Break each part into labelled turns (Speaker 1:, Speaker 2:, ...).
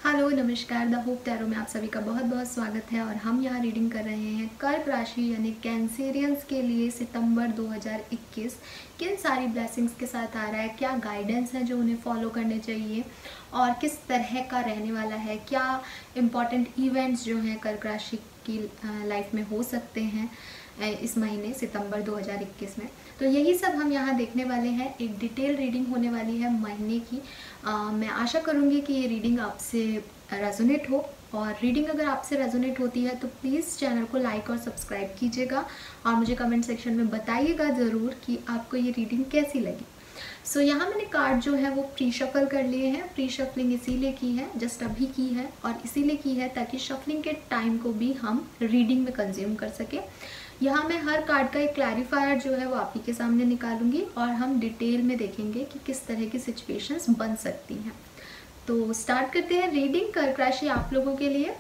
Speaker 1: Hello नमस्कार, the hope tarot में आप सभी का बहुत बहुत स्वागत है। और हम यहाँ रीडिंग कर रहे हैं कर्क राशि यानी कैंसेरियंस के लिए सितंबर 2021 किन सारी ब्लेसिंग्स के साथ आ रहा है, क्या गाइडेंस है जो उन्हें फॉलो करने चाहिए और किस तरह का रहने वाला है, क्या इम्पॉर्टेंट इवेंट्स जो हैं कर्क राशि की लाइफ में हो सकते हैं इस महीने सितंबर 2021 में। तो यही सब हम यहाँ देखने वाले हैं। एक डिटेल रीडिंग होने वाली है महीने की। मैं आशा करूँगी कि ये रीडिंग आपसे रेजोनेट हो, और रीडिंग अगर आपसे रेजोनेट होती है तो प्लीज़ चैनल को लाइक और सब्सक्राइब कीजिएगा और मुझे कमेंट सेक्शन में बताइएगा ज़रूर कि आपको ये रीडिंग कैसी लगी। सो यहाँ मैंने कार्ड जो है वो प्री शफल कर लिए हैं। प्री शफलिंग इसीलिए की है, जस्ट अभी की है, और इसीलिए की है ताकि शफलिंग के टाइम को भी हम रीडिंग में कंज्यूम कर सकें। यहाँ मैं हर कार्ड का एक क्लैरिफायर जो है वो आप ही के सामने निकालूंगी और हम डिटेल में देखेंगे कि किस तरह की सिचुएशंस बन सकती हैं। तो स्टार्ट करते हैं रीडिंग कर्क राशि आप लोगों के लिए।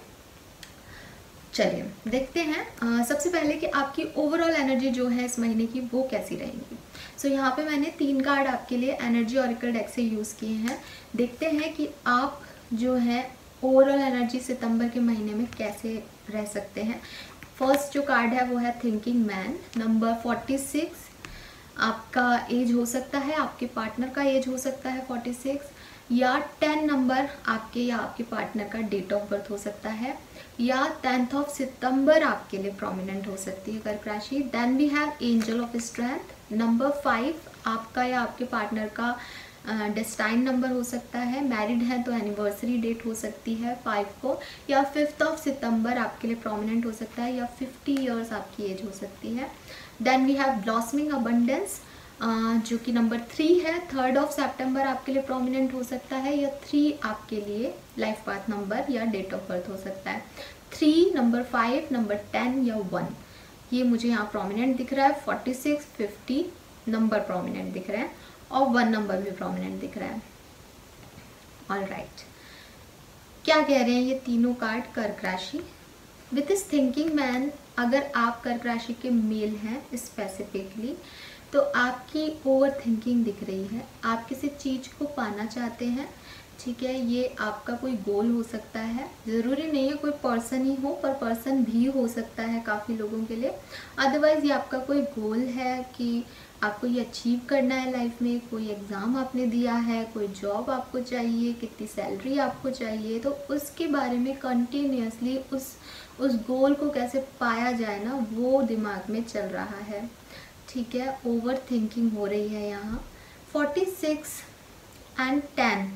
Speaker 1: चलिए देखते हैं सबसे पहले कि आपकी ओवरऑल एनर्जी जो है इस महीने की वो कैसी रहेगी। सो यहाँ पे मैंने 3 कार्ड आपके लिए एनर्जी ऑरेकल डेक से यूज़ किए हैं। देखते हैं कि आप जो है ओवरऑल एनर्जी सितंबर के महीने में कैसे रह सकते हैं। फर्स्ट जो कार्ड है वो है थिंकिंग मैन, नंबर 46। आपका एज हो सकता है, आपके पार्टनर का एज हो सकता है 46, या 10 नंबर आपके या आपके पार्टनर का डेट ऑफ बर्थ हो सकता है, या 10th ऑफ सितंबर आपके लिए प्रोमिनेंट हो सकती है कर्क राशि। Then we have angel of strength, number 5 आपका या आपके पार्टनर का डेस्टाइन नंबर हो सकता है। मैरिड है तो एनिवर्सरी डेट हो सकती है 5 को, या 5th ऑफ सितंबर आपके लिए प्रोमिनेंट हो सकता है, या 50 ईयर्स आपकी एज हो सकती है। Then we have blossoming abundance जो कि नंबर 3 है। 3rd ऑफ सितंबर आपके लिए प्रोमिनेंट हो सकता है, या 3 आपके लिए लाइफ पाथ नंबर या डेट ऑफ बर्थ हो सकता है। 3, नंबर 5, नंबर 10 या 1 ये मुझे यहाँ प्रोमिनेंट दिख रहा है। 46, 50 नंबर प्रोमिनेंट दिख रहे हैं और 1 नंबर भी प्रोमिनेंट दिख रहा है। ऑलराइट, क्या कह रहे हैं ये तीनों कार्ड कर्क राशि विथ दिस थिंकिंग मैन। अगर आप कर्क राशि के मेल हैं स्पेसिफिकली तो आपकी ओवर थिंकिंग दिख रही है। आप किसी चीज़ को पाना चाहते हैं, ठीक है। ये आपका कोई गोल हो सकता है, ज़रूरी नहीं है कोई पर्सन ही हो, पर पर्सन भी हो सकता है काफ़ी लोगों के लिए। अदरवाइज़ ये आपका कोई गोल है कि आपको ये अचीव करना है लाइफ में। कोई एग्ज़ाम आपने दिया है, कोई जॉब आपको चाहिए, कितनी सैलरी आपको चाहिए, तो उसके बारे में कंटिन्यूसली उस गोल को कैसे पाया जाए ना, वो दिमाग में चल रहा है, ठीक है। ओवर थिंकिंग हो रही है यहाँ। 46 एंड 10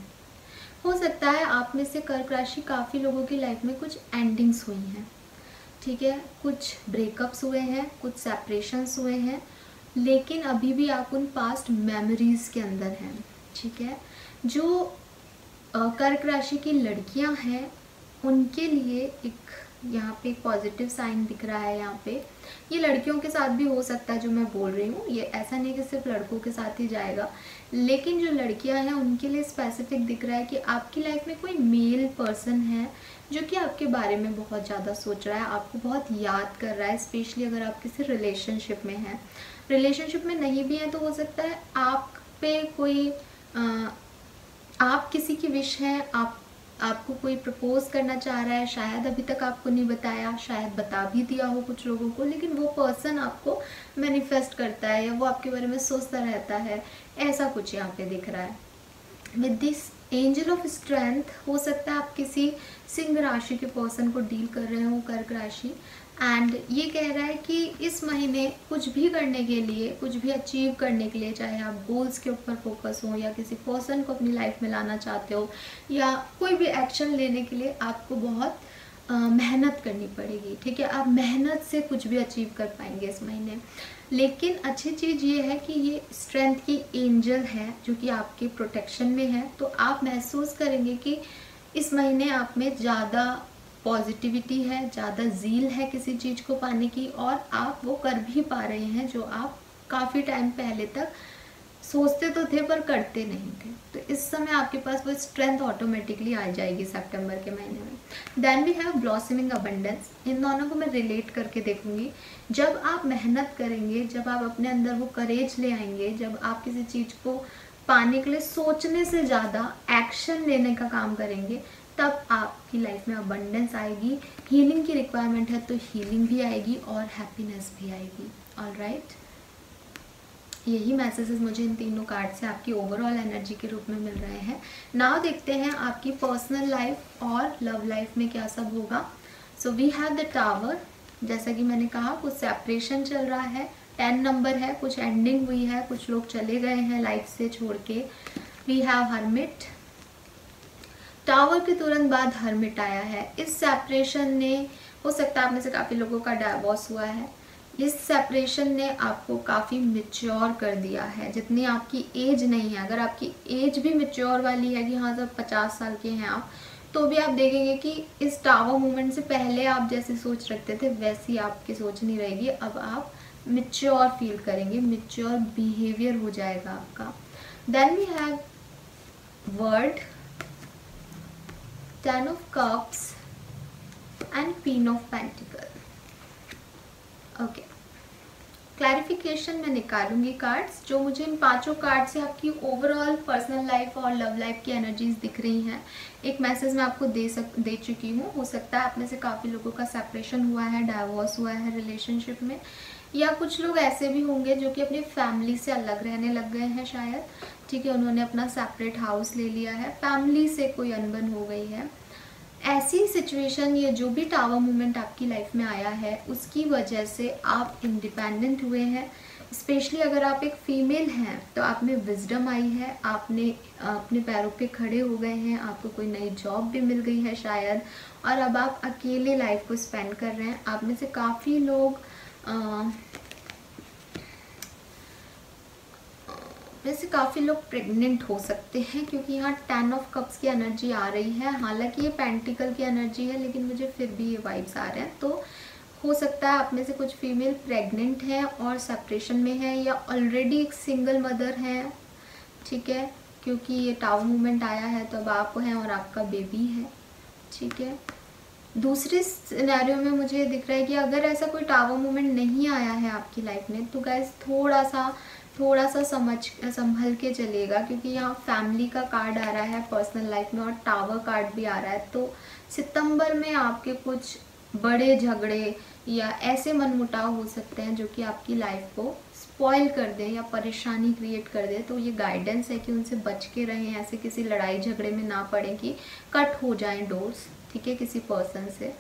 Speaker 1: हो सकता है आप में से कर्क राशि काफ़ी लोगों की लाइफ में कुछ एंडिंग्स हुई हैं, ठीक है। कुछ ब्रेकअप्स हुए हैं, कुछ सेपरेशंस हुए हैं, लेकिन अभी भी आप उन पास्ट मेमोरीज़ के अंदर हैं, ठीक है। जो कर्क राशि की लड़कियां हैं उनके लिए एक यहाँ पे एक पॉजिटिव साइन दिख रहा है। यहाँ पे ये लड़कियों के साथ भी हो सकता है जो मैं बोल रही हूँ, ये ऐसा नहीं कि सिर्फ लड़कों के साथ ही जाएगा, लेकिन जो लड़कियां हैं उनके लिए स्पेसिफिक दिख रहा है कि आपकी लाइफ में कोई मेल पर्सन है जो कि आपके बारे में बहुत ज़्यादा सोच रहा है, आपको बहुत याद कर रहा है। स्पेशली अगर आप किसी रिलेशनशिप में हैं, रिलेशनशिप में नहीं भी हैं तो हो सकता है आप पे कोई आप किसी की विश है, आपको कोई प्रपोज करना चाह रहा है, शायद अभी तक आपको नहीं बताया, शायद बता भी दिया हो कुछ लोगों को, लेकिन वो पर्सन आपको मैनिफेस्ट करता है या वो आपके बारे में सोचता रहता है, ऐसा कुछ यहाँ पे दिख रहा है। With this angel of strength हो सकता है आप किसी सिंह राशि के पर्सन को डील कर रहे हो कर्क राशि, एंड ये कह रहा है कि इस महीने कुछ भी करने के लिए, कुछ भी अचीव करने के लिए, चाहे आप गोल्स के ऊपर फोकस हो या किसी पर्सन को अपनी लाइफ में लाना चाहते हो या कोई भी एक्शन लेने के लिए आपको बहुत मेहनत करनी पड़ेगी, ठीक है। आप मेहनत से कुछ भी अचीव कर पाएंगे इस महीने। लेकिन अच्छी चीज़ ये है कि ये स्ट्रेंथ की एंजल है जो कि आपके प्रोटेक्शन में है, तो आप महसूस करेंगे कि इस महीने आप में ज़्यादा पॉजिटिविटी है, ज़्यादा ज़ील है किसी चीज़ को पाने की, और आप वो कर भी पा रहे हैं जो आप काफ़ी टाइम पहले तक सोचते तो थे पर करते नहीं थे। तो इस समय आपके पास वो स्ट्रेंथ ऑटोमेटिकली आ जाएगी सितंबर के महीने में। Then we have blossoming abundance. इन दोनों को मैं रिलेट करके देखूंगी। जब आप मेहनत करेंगे, जब आप अपने अंदर वो करेज ले आएंगे, जब आप किसी चीज़ को पाने के लिए सोचने से ज़्यादा एक्शन लेने का काम करेंगे, तब आपकी लाइफ में अबंडेंस आएगी। हीलिंग की रिक्वायरमेंट है तो हीलिंग भी आएगी और हैप्पीनेस भी आएगी। ऑलराइट, यही मैसेजेस मुझे इन तीनों कार्ड से आपकी ओवरऑल एनर्जी के रूप में मिल रहे हैं। नाउ देखते हैं आपकी पर्सनल लाइफ और लव लाइफ में क्या सब होगा। So we have the tower, जैसा कि मैंने कहा कुछ सेपरेशन चल रहा है, 10 नंबर है, कुछ एंडिंग हुई है, कुछ लोग चले गए हैं लाइफ से छोड़ के। वी हैव हर्मिट, टावर के तुरंत बाद हर्मिट आया है। इस सेपरेशन ने, हो सकता है आप में से काफ़ी लोगों का डाइवोर्स हुआ है, इस सेपरेशन ने आपको काफ़ी मैच्योर कर दिया है। जितनी आपकी एज नहीं है, अगर आपकी एज भी मैच्योर वाली है कि हाँ जब 50 साल के हैं आप, तो भी आप देखेंगे कि इस टावर मूवमेंट से पहले आप जैसे सोच रखते थे वैसी आपकी सोच नहीं रहेगी। अब आप मैच्योर फील करेंगे, मैच्योर बिहेवियर हो जाएगा आपका। Then we have world, 10 of cups and queen of pentacle. Okay, clarification मैं निकालूंगी कार्ड्स। जो मुझे इन 5 कार्ड से आपकी ओवरऑल पर्सनल लाइफ और लव लाइफ की एनर्जीज दिख रही हैं, एक मैसेज मैं आपको दे चुकी हूँ। हो सकता है आप में से काफ़ी लोगों का सेपरेशन हुआ है, डाइवोर्स हुआ है रिलेशनशिप में, या कुछ लोग ऐसे भी होंगे जो कि अपनी फैमिली से अलग रहने लग गए हैं शायद। ठीक है, उन्होंने अपना सेपरेट हाउस ले लिया है, फैमिली से कोई अनबन हो गई है। ऐसी सिचुएशन, ये जो भी टावर मूवमेंट आपकी लाइफ में आया है उसकी वजह से आप इंडिपेंडेंट हुए हैं। स्पेशली अगर आप एक फीमेल हैं तो आप में विजडम आई है, आपने अपने पैरों पे खड़े हो गए हैं, आपको कोई नई जॉब भी मिल गई है शायद, और अब आप अकेले लाइफ को स्पेंड कर रहे हैं। आप में से काफ़ी लोग वैसे काफ़ी लोग प्रेग्नेंट हो सकते हैं, क्योंकि यहाँ 10 ऑफ कप्स की एनर्जी आ रही है। हालांकि ये पेंटिकल की एनर्जी है, लेकिन मुझे फिर भी ये वाइब्स आ रहे हैं। तो हो सकता है आप में से कुछ फीमेल प्रेग्नेंट हैं और सेपरेशन में है, या ऑलरेडी एक सिंगल मदर हैं। ठीक है, क्योंकि ये टावर मूवमेंट आया है तो अब आप हैं और आपका बेबी है। ठीक है, दूसरे सिनेरियो में मुझे दिख रहा है कि अगर ऐसा कोई टावर मूवमेंट नहीं आया है आपकी लाइफ में, तो गाइस थोड़ा सा संभल के चलिएगा, क्योंकि यहाँ फैमिली का कार्ड आ रहा है पर्सनल लाइफ में और टावर कार्ड भी आ रहा है। तो सितंबर में आपके कुछ बड़े झगड़े या ऐसे मनमुटाव हो सकते हैं जो कि आपकी लाइफ को स्पॉइल कर दें या परेशानी क्रिएट कर दें। तो ये गाइडेंस है कि उनसे बच के रहें, ऐसे किसी लड़ाई झगड़े में ना पड़े कि कट हो जाएं डोर्स। ठीक है, किसी पर्सन से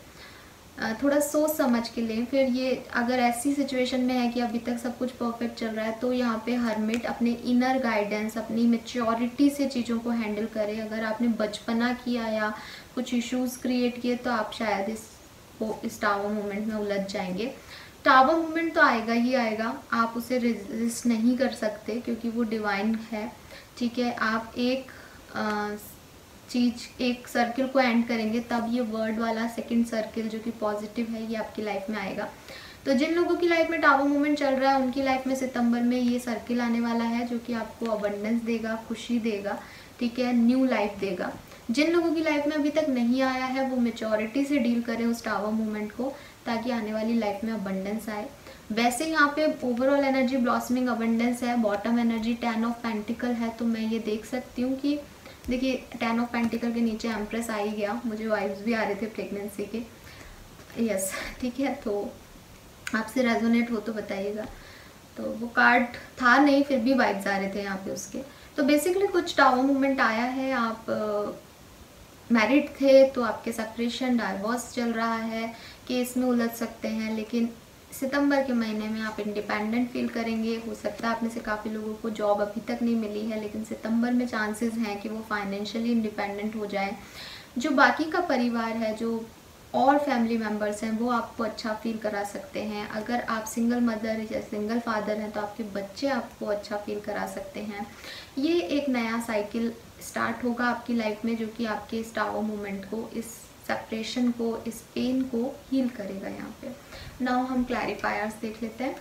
Speaker 1: थोड़ा सोच समझ के लें। फिर ये अगर ऐसी सिचुएशन में है कि अभी तक सब कुछ परफेक्ट चल रहा है, तो यहाँ पे हर्मिट अपने इनर गाइडेंस, अपनी मेच्योरिटी से चीज़ों को हैंडल करें। अगर आपने बचपना किया या कुछ इश्यूज क्रिएट किए तो आप शायद इस टावर मूवमेंट में उलझ जाएंगे। टावर मूवमेंट तो आएगा ही आएगा, आप उसे रेजिस्ट नहीं कर सकते क्योंकि वो डिवाइन है। ठीक है, आप एक सर्किल को एंड करेंगे तब ये वर्ड वाला सेकंड सर्किल जो कि पॉजिटिव है ये आपकी लाइफ में आएगा। तो जिन लोगों की लाइफ में टावर मूवमेंट चल रहा है उनकी लाइफ में सितंबर में ये सर्किल आने वाला है जो कि आपको अबंडेंस देगा, खुशी देगा। ठीक है, न्यू लाइफ देगा। जिन लोगों की लाइफ में अभी तक नहीं आया है वो मेच्योरिटी से डील करें उस टावर मूवमेंट को, ताकि आने वाली लाइफ में अबंडेंस आए। वैसे यहाँ पे ओवरऑल एनर्जी ब्लॉसमिंग अबंडेंस है, बॉटम एनर्जी 10 ऑफ पेंटिकल है। तो मैं ये देख सकती हूँ कि देखिए 10 ऑफ पेंटिकल के नीचे एम्प्रेस आ ही गया, मुझे वाइब्स भी आ रहे थे प्रेगनेंसी के। यस, ठीक है, तो आपसे रेजोनेट हो तो बताइएगा। तो वो कार्ड था नहीं, फिर भी वाइब्स आ रहे थे यहाँ पे उसके। तो बेसिकली कुछ टावर मूवमेंट आया है। आप मैरिड थे तो आपके सेपरेशन, डाइवोर्स चल रहा है, केस में उलझ सकते हैं, लेकिन सितंबर के महीने में आप इंडिपेंडेंट फील करेंगे। हो सकता है आप में से काफ़ी लोगों को जॉब अभी तक नहीं मिली है, लेकिन सितंबर में चांसेस हैं कि वो फाइनेंशियली इंडिपेंडेंट हो जाए। जो बाकी का परिवार है, जो और फैमिली मेम्बर्स हैं, वो आपको अच्छा फील करा सकते हैं। अगर आप सिंगल मदर या सिंगल फादर हैं तो आपके बच्चे आपको अच्छा फील करा सकते हैं। ये एक नया साइकिल स्टार्ट होगा आपकी लाइफ में जो कि आपके इस टावर मूवमेंट को, इस सेपरेशन को, इस पेन को हील करेगा। यहाँ पे नाउ हम क्लैरिफायर्स देख लेते हैं।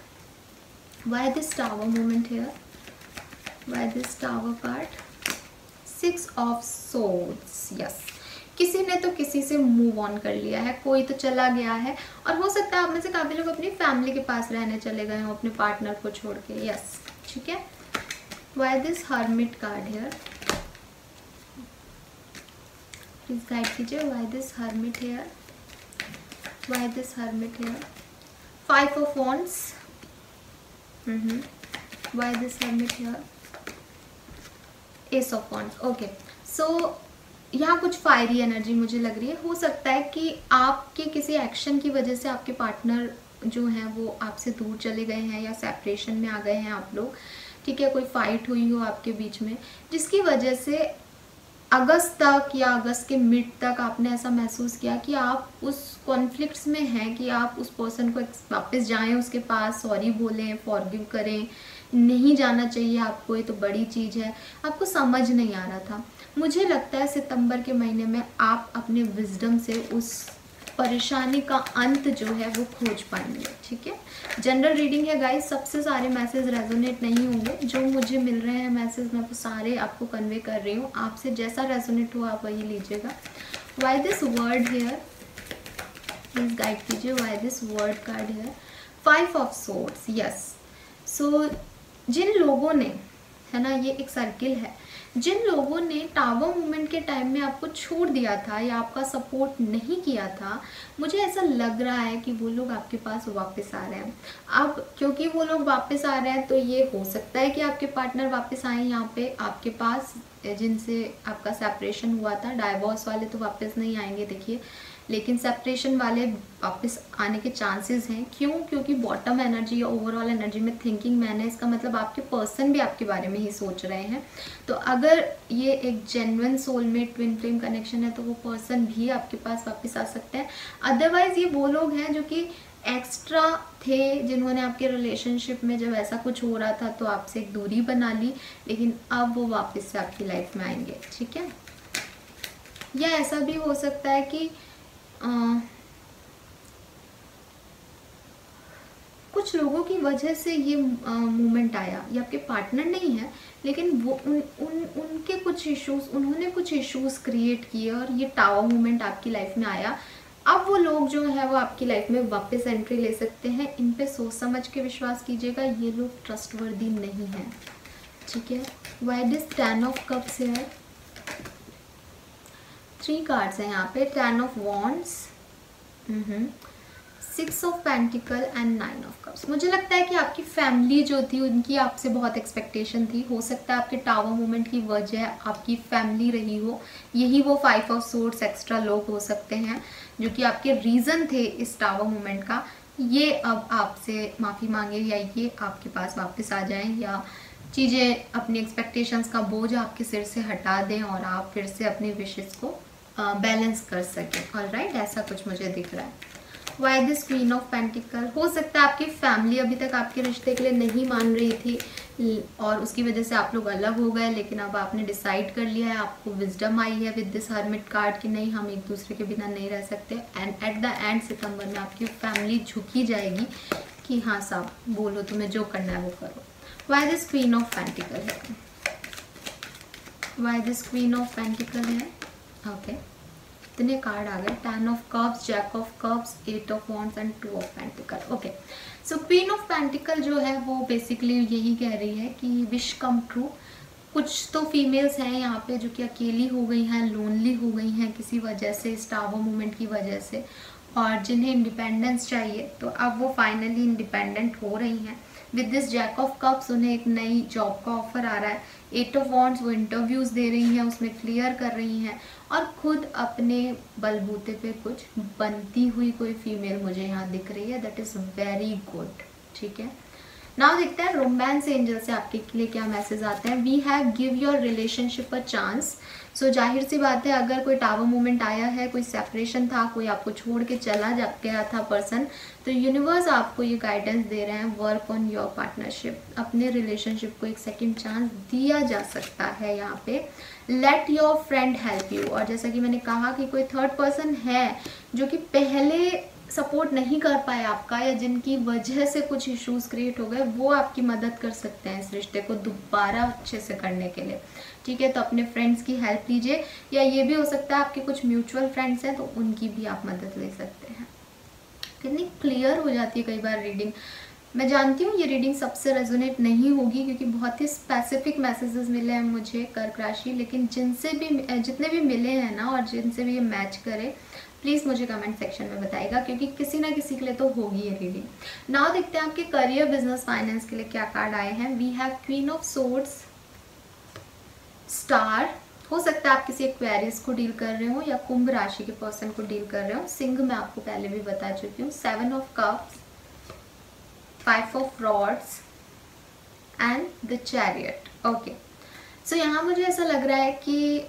Speaker 1: Why this tower movement here, why this tower card, 6 of swords. Yes, किसी ने तो किसी से मूव ऑन कर लिया है, कोई तो चला गया है, और हो सकता है आप में से काफ़ी लोग अपनी फैमिली के पास रहने चले गए हो अपने पार्टनर को छोड़ के। यस, ठीक है। Why this hermit card here, please guide कीजिए। Why this hermit here, why this hermit here, 5 of wands, why this hermit here, ace of wands। Okay, so यहाँ कुछ फायरी एनर्जी मुझे लग रही है। हो सकता है कि आपके किसी एक्शन की वजह से आपके पार्टनर जो हैं वो आपसे दूर चले गए हैं या सेपरेशन में आ गए हैं आप लोग, ठीक है। कोई फाइट हुई हो आपके बीच में, जिसकी वजह से अगस्त तक या अगस्त के मिड तक आपने ऐसा महसूस किया कि आप उस कॉन्फ्लिक्ट्स में हैं कि आप उस पर्सन को वापस जाएं उसके पास, सॉरी बोलें, फॉरगिव करें। नहीं जाना चाहिए आपको, ये तो बड़ी चीज़ है। आपको समझ नहीं आ रहा था। मुझे लगता है सितंबर के महीने में आप अपने विजडम से उस परेशानी का अंत जो है वो खोज पाएंगे, ठीक है। जनरल रीडिंग है गाइस, सबसे सारे मैसेज रेजोनेट नहीं होंगे। जो मुझे मिल रहे हैं मैसेज मैं वो सारे आपको कन्वे कर रही हूँ। आपसे जैसा रेजोनेट हो आप वही लीजिएगा। Why this word here, please guide कीजिए। Why this word card here, 5 of swords. Yes, so जिन लोगों ने, है ना, ये एक सर्किल है, जिन लोगों ने टावर मूवमेंट के टाइम में आपको छोड़ दिया था या आपका सपोर्ट नहीं किया था, मुझे ऐसा लग रहा है कि वो लोग आपके पास वापस आ रहे हैं। अब क्योंकि वो लोग वापस आ रहे हैं तो ये हो सकता है कि आपके पार्टनर वापस आए यहाँ पे आपके पास, जिनसे आपका सेपरेशन हुआ था। डाइवोर्स वाले तो वापस नहीं आएंगे देखिए, लेकिन सेपरेशन वाले वापस आने के चांसेस हैं। क्यों? क्योंकि बॉटम एनर्जी या ओवरऑल एनर्जी में थिंकिंग मैन है, इसका मतलब आपके पर्सन भी आपके बारे में ही सोच रहे हैं। तो अगर ये एक genuine soulmate twin flame connection है तो वो पर्सन भी आपके पास वापस आ सकते हैं। अदरवाइज ये वो लोग हैं जो कि एक्स्ट्रा थे, जिन्होंने आपके रिलेशनशिप में जब ऐसा कुछ हो रहा था तो आपसे एक दूरी बना ली, लेकिन अब वो वापस से आपकी लाइफ में आएंगे, ठीक है। या ऐसा भी हो सकता है कि कुछ लोगों की वजह से ये मूवमेंट आया, ये आपके पार्टनर नहीं है, लेकिन वो उनके कुछ इश्यूज, उन्होंने कुछ इश्यूज क्रिएट किए और ये टावर मूवमेंट आपकी लाइफ में आया। अब वो लोग जो है वो आपकी लाइफ में वापस एंट्री ले सकते हैं। इन पे सोच समझ के विश्वास कीजिएगा, ये लोग ट्रस्टवर्दी नहीं हैं, ठीक है। व्हाई दिस 10 ऑफ कप्स है, 3 कार्ड्स हैं यहाँ पे, 10 of wands, 6 of pentacle and 9 of cups. मुझे लगता है कि आपकी फैमिली जो थी उनकी आपसे बहुत एक्सपेक्टेशन थी। हो सकता है आपके टावर मूवमेंट की वजह आपकी फैमिली रही हो। यही वो 5 ऑफ सोर्ड्स एक्स्ट्रा लोग हो सकते हैं जो कि आपके रीज़न थे इस टावर मूवमेंट का। ये अब आपसे माफ़ी मांगे या ये आपके पास वापस आ जाएं या चीज़ें, अपनी एक्सपेक्टेशंस का बोझ आपके सिर से हटा दें और आप फिर से अपनी विशेस को बैलेंस कर सकें। ऑलराइट, ऐसा कुछ मुझे दिख रहा है। Why this queen of pentacle, हो सकता है आपकी फैमिली अभी तक आपके रिश्ते के लिए नहीं मान रही थी और उसकी वजह से आप लोग अलग हो गए, लेकिन अब आपने डिसाइड कर लिया है, आपको विजडम आई है विद दिस हर्मिट कार्ड कि नहीं, हम एक दूसरे के बिना नहीं रह सकते। एंड एट द एंड सितंबर में आपकी फैमिली झुकी जाएगी कि हाँ साहब बोलो, तुम्हें जो करना है वो करो। Why this queen of pentacle है, why this queen of pentacle है। ओके, इतने कार्ड आ गए, 10 of cups, jack of cups, 8 of wands and 2 of pentacle. Okay, so queen of pentacle जो है वो बेसिकली यही कह रही है कि विश कम ट्रू। कुछ तो फीमेल्स हैं यहाँ पे जो कि अकेली हो गई हैं, लोनली हो गई हैं किसी वजह से, इस टावर मूवमेंट की वजह से, और जिन्हें इंडिपेंडेंस चाहिए तो अब वो फाइनली इंडिपेंडेंट हो रही हैं। With this jack of cups उन्हें एक नई जॉब का ऑफर आ रहा है। 8 ऑफ वॉन्ड्स, वो इंटरव्यूज़ दे रही हैं, उसमें क्लियर कर रही हैं और खुद अपने बलबूते पे कुछ बनती हुई कोई फीमेल मुझे यहाँ दिख रही है। दैट इज़ वेरी गुड, ठीक है। नाउ देखते हैं रोमांस एंजल से आपके लिए क्या मैसेज आते हैं। We have give your relationship a chance. So जाहिर सी बात है, अगर कोई टावर मूवमेंट आया है, कोई सेपरेशन था, कोई आपको छोड़ के चला जा गया था पर्सन, तो यूनिवर्स आपको ये गाइडेंस दे रहे हैं, वर्क ऑन योर पार्टनरशिप। अपने रिलेशनशिप को एक सेकंड चांस दिया जा सकता है यहाँ पे। Let your friend help you, और जैसा कि मैंने कहा कि कोई थर्ड पर्सन है जो कि पहले सपोर्ट नहीं कर पाए आपका या जिनकी वजह से कुछ इश्यूज क्रिएट हो गए, वो आपकी मदद कर सकते हैं इस रिश्ते को दोबारा अच्छे से करने के लिए, ठीक है। तो अपने फ्रेंड्स की हेल्प लीजिए, या ये भी हो सकता है आपके कुछ म्यूचुअल फ्रेंड्स हैं तो उनकी भी आप मदद ले सकते हैं। कितनी क्लियर हो जाती है कई बार रीडिंग। मैं जानती हूँ ये रीडिंग सबसे रेजोनेट नहीं होगी क्योंकि बहुत ही स्पेसिफिक मैसेजेस मिले हैं मुझे कर्क राशि, लेकिन जितने भी मिले हैं ना और जिनसे भी ये मैच करे प्लीज़ मुझे कमेंट सेक्शन में बताइएगा, क्योंकि किसी ना किसी के लिए तो होगी ये रीडिंग। नाउ देखते हैं आपके करियर, बिजनेस, फाइनेंस के लिए क्या कार्ड आए हैं। We have queen of swords, star. हो सकता है आप किसी एक्वेरियस को डील कर रहे हो या कुंभ राशि के पर्सन को डील कर रहे हो। सिंह मैं आपको पहले भी बता चुकी हूँ। 7 of cups, 5 of rods and the chariot. Okay, so यहाँ मुझे ऐसा लग रहा है कि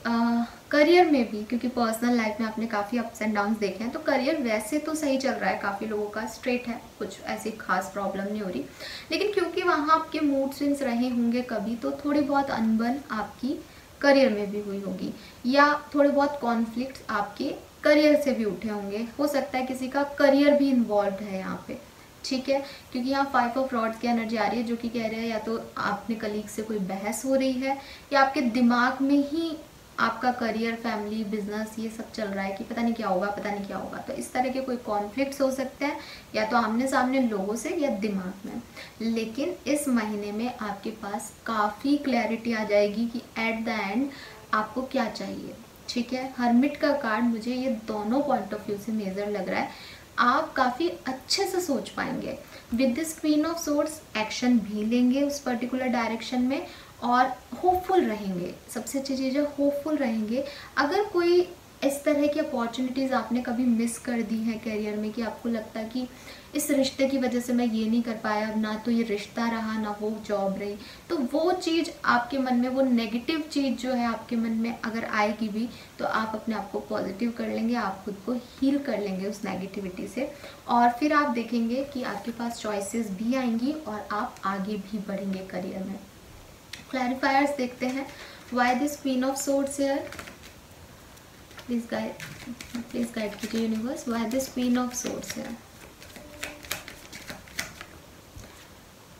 Speaker 1: करियर में भी, क्योंकि पर्सनल लाइफ में आपने काफ़ी अप्स एंड डाउन्स देखे हैं, तो करियर वैसे तो सही चल रहा है, काफ़ी लोगों का स्ट्रेट है, कुछ ऐसी खास प्रॉब्लम नहीं हो रही, लेकिन क्योंकि वहाँ आपके मूड स्विंग्स रहे होंगे कभी, तो थोड़ी बहुत अनबन आपकी करियर में भी हुई होगी या थोड़े बहुत कॉन्फ्लिक्ट आपके करियर से भी उठे होंगे। हो सकता है किसी का करियर भी इन्वॉल्व है यहाँ पे, ठीक है, क्योंकि यहाँ 5 ऑफ रॉड्स की एनर्जी आ रही है, जो कि कह रहे हैं या तो आपने कलीग से कोई बहस हो रही है या आपके दिमाग में ही आपका करियर, फैमिली, बिजनेस ये सब चल रहा है कि पता नहीं क्या होगा, पता नहीं क्या होगा। तो इस तरह के कोई कॉन्फ्लिक्ट्स हो सकते हैं या तो आमने सामने लोगों से या दिमाग में। लेकिन इस महीने में आपके पास काफ़ी क्लैरिटी आ जाएगी कि एट द एंड आपको क्या चाहिए, ठीक है। हर्मिट का कार्ड मुझे ये दोनों पॉइंट ऑफ व्यू से मेजर लग रहा है। आप काफ़ी अच्छे से सोच पाएंगे। With this queen of swords action भी लेंगे उस पर्टिकुलर डायरेक्शन में और होपफुल रहेंगे। सबसे अच्छी चीज़ है होपफुल रहेंगे। अगर कोई इस तरह की अपॉर्चुनिटीज़ आपने कभी मिस कर दी है करियर में कि आपको लगता है कि इस रिश्ते की वजह से मैं ये नहीं कर पाया, ना तो ये रिश्ता रहा ना वो जॉब रही, तो वो चीज़ आपके मन में, वो नेगेटिव चीज़ जो है आपके मन में अगर आएगी भी तो आप अपने आप को पॉजिटिव कर लेंगे, आप खुद को हील कर लेंगे उस नेगेटिविटी से, और फिर आप देखेंगे कि आपके पास चॉइसेस भी आएंगी और आप आगे भी बढ़ेंगे करियर में। क्लैरिफायर्स देखते हैं। Why this queen of swords here, please guide कीजिए universe. Why this queen of swords here.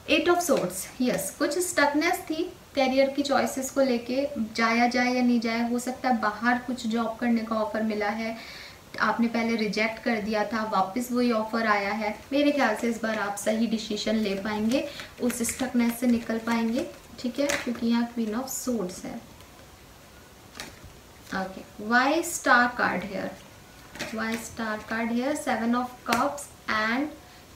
Speaker 1: 8 of swords, yes, कुछ स्टकनेस थी करियर की चॉइसेस को लेके, जाया जाए या नहीं जाए। हो सकता है बाहर कुछ जॉब करने का ऑफर मिला है, आपने पहले रिजेक्ट कर दिया था, वापस वही ऑफर आया है। मेरे ख्याल से इस बार आप सही डिसीजन ले पाएंगे, उस स्टकनेस से निकल पाएंगे, ठीक है, क्योंकि यहाँ क्वीन ऑफ सोर्ड्स है। Okay, why star card here, why star card here, 7 of cups and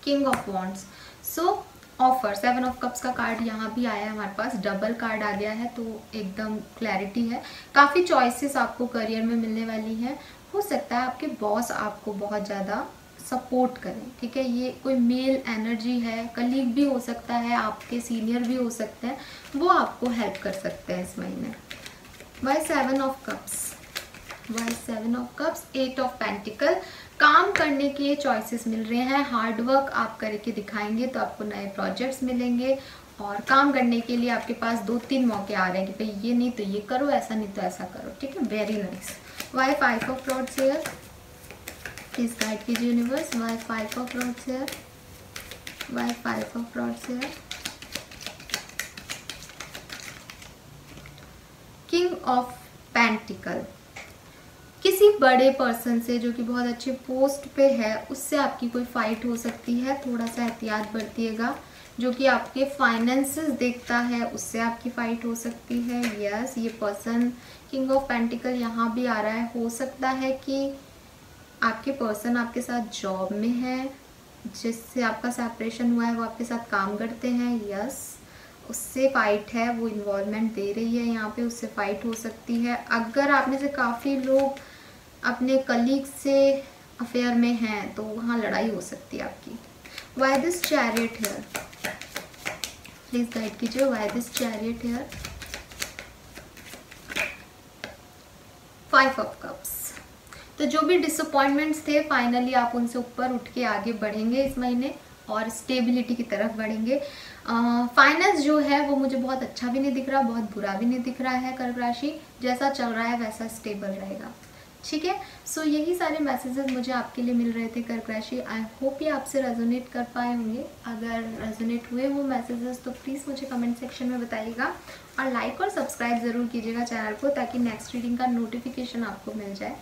Speaker 1: king of wands. So offer, 7 of cups का कार्ड यहाँ भी आया है हमारे पास, डबल कार्ड आ गया है, तो एकदम क्लैरिटी है। काफ़ी चॉइसेस आपको करियर में मिलने वाली हैं। हो सकता है आपके बॉस आपको बहुत ज़्यादा सपोर्ट करें, ठीक है, ये कोई मेल एनर्जी है, कलीग भी हो सकता है, आपके सीनियर भी हो सकते हैं, वो आपको हेल्प कर सकते हैं इस महीने। Why 7 of cups, why 7 of cups, 8 of pentacle. काम करने के चॉइसेस मिल रहे हैं, हार्ड वर्क आप करके दिखाएंगे तो आपको नए प्रोजेक्ट्स मिलेंगे, और काम करने के लिए आपके पास 2-3 मौके आ रहे हैं कि भाई ये नहीं तो ये करो, ऐसा नहीं तो ऐसा करो, ठीक है, very nice. Why 5 of rods here, please guide कीजिए universe. Why 5 of rods here, why 5 of rods here. King of pentacle, किसी बड़े पर्सन से जो कि बहुत अच्छे पोस्ट पे है उससे आपकी कोई फाइट हो सकती है, थोड़ा सा एहतियात बरतिएगा। जो कि आपके फाइनेंसेस देखता है उससे आपकी फाइट हो सकती है। यस, ये पर्सन, किंग ऑफ पेंटिकल यहाँ भी आ रहा है। हो सकता है कि आपके पर्सन आपके साथ जॉब में है, जिससे आपका सेपरेशन हुआ है, वो आपके साथ काम करते हैं। यस, उससे फाइट है, वो इन्वॉल्वमेंट दे रही है यहाँ पे, उससे फाइट हो सकती है। अगर आप में से काफ़ी लोग अपने कलीग से अफेयर में हैं तो वहाँ लड़ाई हो सकती है आपकी। Why this chariot here, please guide कीजिए। Why this chariot here, 5 of cups. तो जो भी डिसअपॉइंटमेंट्स थे फाइनली आप उनसे ऊपर उठ के आगे बढ़ेंगे इस महीने और स्टेबिलिटी की तरफ बढ़ेंगे। फाइनेंस जो है वो मुझे बहुत अच्छा भी नहीं दिख रहा, बहुत बुरा भी नहीं दिख रहा है। कर्क राशि जैसा चल रहा है वैसा स्टेबल रहेगा, ठीक है। सो यही सारे मैसेजेस मुझे आपके लिए मिल रहे थे कर्क राशि। आई होप ये आपसे रेजोनेट कर पाए होंगे। अगर रेजोनेट हुए वो मैसेजेस तो प्लीज़ मुझे कमेंट सेक्शन में बताइएगा, और लाइक और सब्सक्राइब ज़रूर कीजिएगा चैनल को, ताकि नेक्स्ट रीडिंग का नोटिफिकेशन आपको मिल जाए।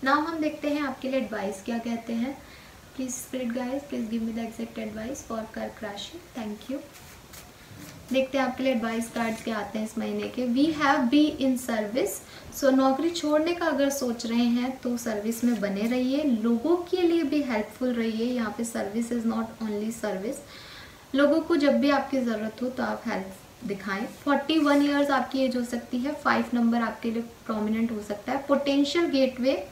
Speaker 1: नाउ हम देखते हैं आपके लिए एडवाइस क्या कहते हैं। Please spirit guys, please give me the exact advice for कर्क राशि। Thank you. देखते हैं आपके लिए एडवाइस कार्ड्स क्या आते हैं इस महीने के। We have been in service. So नौकरी छोड़ने का अगर सोच रहे हैं तो सर्विस में बने रहिए, लोगों के लिए भी हेल्पफुल रहिए। यहाँ पे service is not only service, लोगों को जब भी आपकी ज़रूरत हो तो आप हेल्प दिखाएं। 41 ईयर्स आपकी एज हो सकती है। 5 नंबर आपके लिए प्रोमिनेंट हो सकता है। पोटेंशियल गेटवे,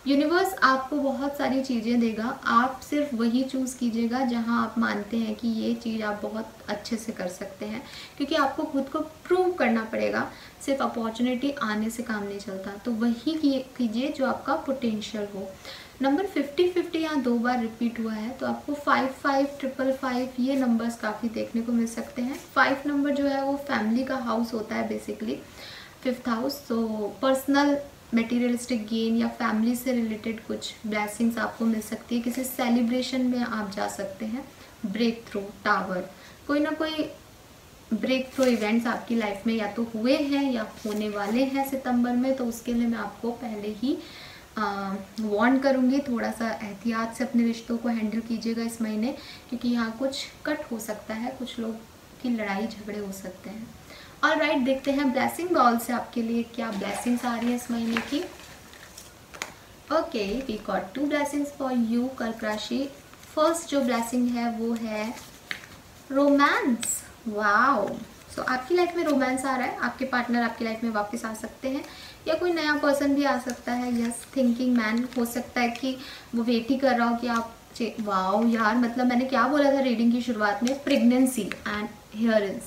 Speaker 1: यूनिवर्स आपको बहुत सारी चीज़ें देगा, आप सिर्फ वही चूज़ कीजिएगा जहां आप मानते हैं कि ये चीज़ आप बहुत अच्छे से कर सकते हैं, क्योंकि आपको खुद को प्रूव करना पड़ेगा। सिर्फ अपॉर्चुनिटी आने से काम नहीं चलता, तो वही कीजिए जो आपका पोटेंशियल हो। नंबर 50-50 यहाँ 2 बार रिपीट हुआ है, तो आपको 55-555 ये नंबर्स काफ़ी देखने को मिल सकते हैं। 5 नंबर जो है वो फैमिली का हाउस होता है बेसिकली, 5th हाउस। तो पर्सनल मटेरियलिस्टिक गेन या फैमिली से रिलेटेड कुछ ब्लेसिंग्स आपको मिल सकती है। किसी सेलिब्रेशन में आप जा सकते हैं। ब्रेक थ्रू, टावर, कोई ना कोई ब्रेक थ्रू इवेंट्स आपकी लाइफ में या तो हुए हैं या होने वाले हैं सितंबर में, तो उसके लिए मैं आपको पहले ही वार्न करूँगी। थोड़ा सा एहतियात से अपने रिश्तों को हैंडल कीजिएगा इस महीने, क्योंकि यहाँ कुछ कट हो सकता है, कुछ लोग की लड़ाई झगड़े हो सकते हैं। ऑलराइट, देखते हैं ब्लेसिंग बॉल से आपके लिए क्या ब्लेसिंग्स आ रही है इस महीने की। Okay, we got 2 blessings for you कर्क राशि। फर्स्ट जो ब्लेसिंग है वो है रोमांस। वाओ, सो आपकी लाइफ में रोमांस आ रहा है, आपके पार्टनर आपकी लाइफ में वापस आ सकते हैं, या कोई नया पर्सन भी आ सकता है। यस, थिंकिंग मैन हो सकता है कि वो वेट ही कर रहा हो कि आप। वाओ यार, मतलब मैंने क्या बोला था रीडिंग की शुरुआत में, प्रेगनेंसी एंड हियर इज,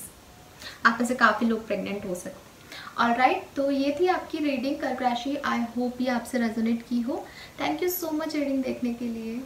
Speaker 1: आप में से काफ़ी लोग प्रेग्नेंट हो सकते हैं। ऑलराइट, तो ये थी आपकी रीडिंग कर्क राशि। आई होप ये आपसे रेजोनेट की हो। Thank you so much reading देखने के लिए।